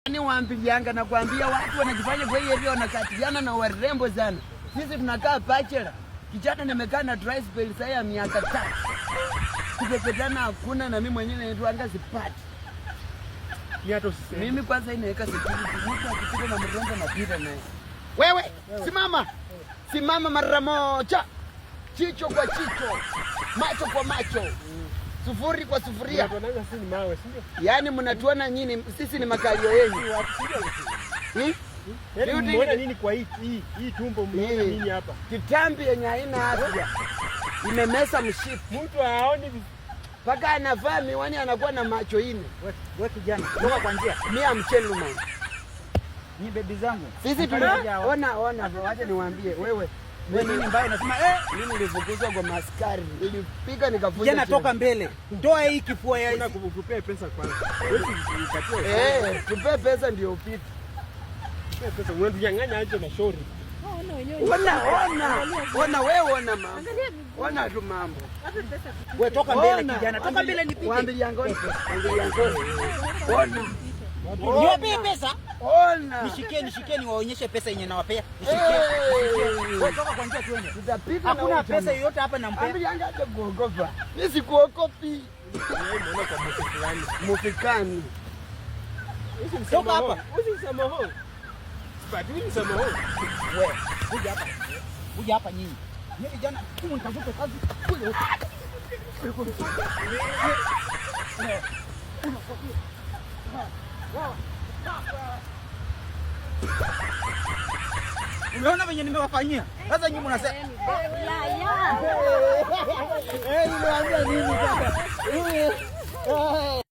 Ni waambilianga na kuambia watu wanajifanya kwa hiyo ndio wanakatiana na warembo sana. Sisi tunakaa bachelor. Kijana nimekaa na dry spell sasa ya miaka 3. Kupepetana hakuna na mimi mwenyewe naitwanga sipati. Ni hata usiseme. Mimi kwanza inaweka security. Mtu akipita na mrembo na pita naye. Wewe simama. Simama mara moja. Chicho kwa chicho. Macho kwa macho. Sufuri kwa sufuria. Tunatuona sisi ni mawe, si ndio? Yaani mnatuona nyinyi sisi ni makalio yenu. Mbona nini kwa hii tumbo mnaona nini hapa? Kitambi yenye haina afya. Imemesa mshipi. Mtu haoni paka anavaa miwani anakuwa na macho ine. Wewe kijana, toka kwa njia. Mimi amchelu man. Ni bebi zangu. Sisi tunaona wacha niwaambie wewe. Nini mbaya unasema mimi nilifukuzwa kwa maskari. Nilipiga nikavunja. Kijana toka mbele. Ndoa hii kifua ya hizi. Kukupea pesa kwanza. Wewe tupe pesa ndio upite. Tupe pesa unanyang'anya aje na shauri. Ona wewe ona mambo. Ona tu mambo. Wewe toka mbele kijana. Toka mbele nipige. Waambie ngoni. Ona. Niwape pesa? Ona. Nishikeni waonyeshe pesa yenye nawapea. Nishikeni. Wewe toka kwa njia tuende. Tutapita. Hakuna pesa yoyote hapa nampea. Ambianga hata kuogopa. Mimi sikuogopi. Unaona kwa mtu fulani. Mufikani. Toka hapa. Usisamahau. Badili msamaho. Wewe, kuja hapa. Kuja hapa nyinyi. Nyinyi jana huko nitafuta kazi. Kule. Unaona venye nimewafanyia? Sasa nyinyi mnasema nimeambia nini sasa?